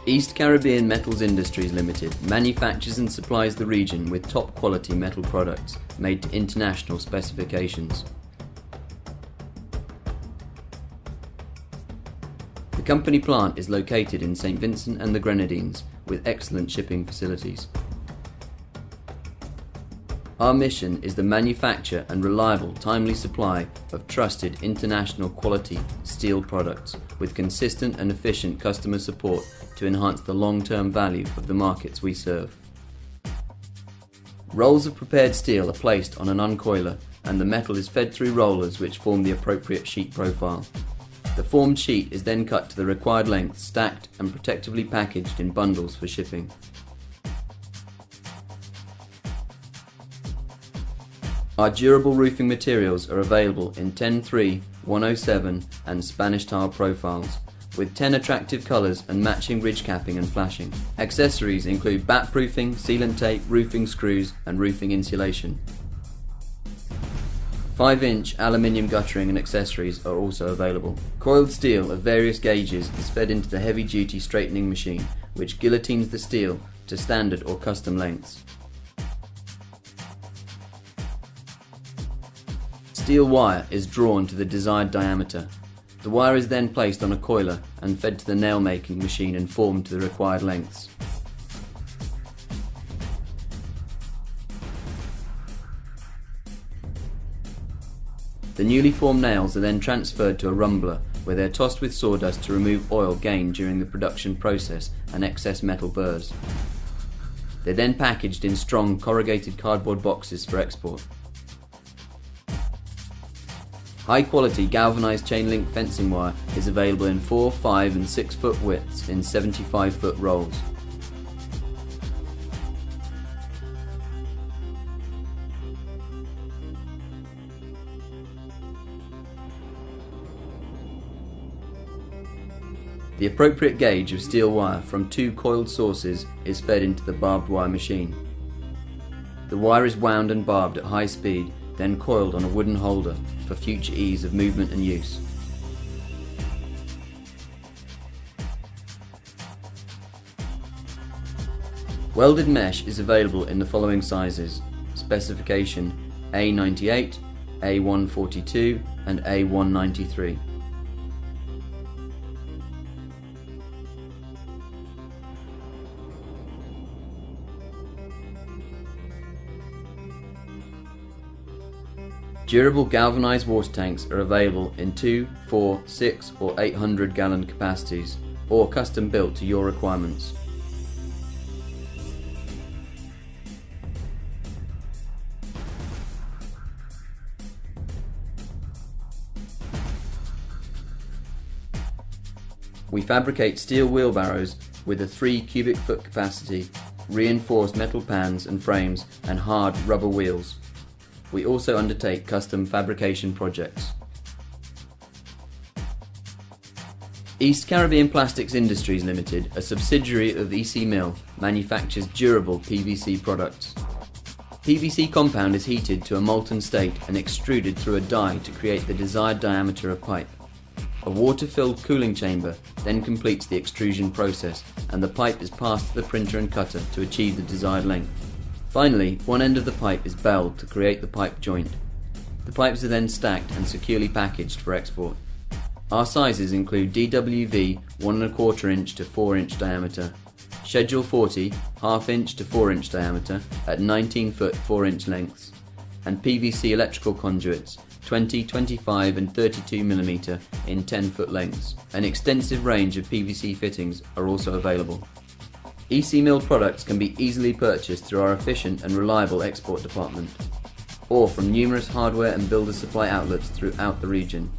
East Caribbean Metals Industries Limited manufactures and supplies the region with top quality metal products made to international specifications. The company plant is located in St. Vincent and the Grenadines with excellent shipping facilities. Our mission is the manufacture and reliable, timely supply of trusted international quality steel products with consistent and efficient customer support to enhance the long-term value of the markets we serve. Rolls of prepared steel are placed on an uncoiler and the metal is fed through rollers which form the appropriate sheet profile. The formed sheet is then cut to the required length, stacked and protectively packaged in bundles for shipping. Our durable roofing materials are available in 10-3, 107 and Spanish tile profiles, with 10 attractive colours and matching ridge capping and flashing. Accessories include bat proofing, sealant tape, roofing screws and roofing insulation. 5-inch aluminium guttering and accessories are also available. Coiled steel of various gauges is fed into the heavy-duty straightening machine, which guillotines the steel to standard or custom lengths. Steel wire is drawn to the desired diameter. The wire is then placed on a coiler and fed to the nail making machine and formed to the required lengths. The newly formed nails are then transferred to a rumbler where they are tossed with sawdust to remove oil gained during the production process and excess metal burrs. They are then packaged in strong corrugated cardboard boxes for export. High quality galvanised chain link fencing wire is available in 4, 5 and 6 foot widths in 75 foot rolls. The appropriate gauge of steel wire from 2 coiled sources is fed into the barbed wire machine. The wire is wound and barbed at high speed, then coiled on a wooden holder for future ease of movement and use. Welded mesh is available in the following sizes: specification A98, A142 and A193. Durable galvanised water tanks are available in 2, 4, 6 or 800 gallon capacities, or custom built to your requirements. We fabricate steel wheelbarrows with a 3 cubic foot capacity, reinforced metal pans and frames and hard rubber wheels. We also undertake custom fabrication projects. East Caribbean Plastics Industries Limited, a subsidiary of ECMIL, manufactures durable PVC products. PVC compound is heated to a molten state and extruded through a die to create the desired diameter of pipe. A water-filled cooling chamber then completes the extrusion process and the pipe is passed to the printer and cutter to achieve the desired length. Finally, one end of the pipe is belled to create the pipe joint. The pipes are then stacked and securely packaged for export. Our sizes include DWV 1¼ inch to 4 inch diameter, Schedule 40 1/2 inch to 4 inch diameter at 19 foot 4 inch lengths, and PVC electrical conduits 20, 25 and 32 mm in 10 foot lengths. An extensive range of PVC fittings are also available. ECMIL products can be easily purchased through our efficient and reliable export department, or from numerous hardware and builder supply outlets throughout the region.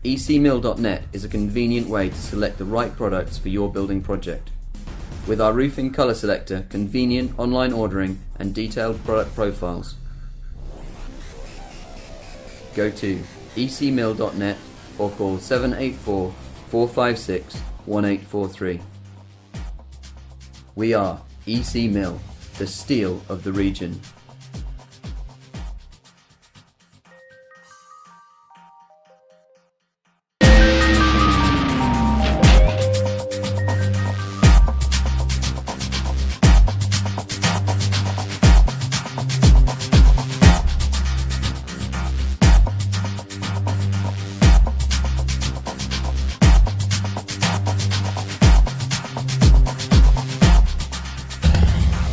ECMIL.net is a convenient way to select the right products for your building project. With our roofing colour selector, convenient online ordering and detailed product profiles. Go to ECMIL.net or call 784 456 1843. We are ECMIL, the steel of the region.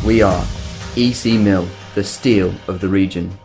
We are ECMIL, the steel of the region.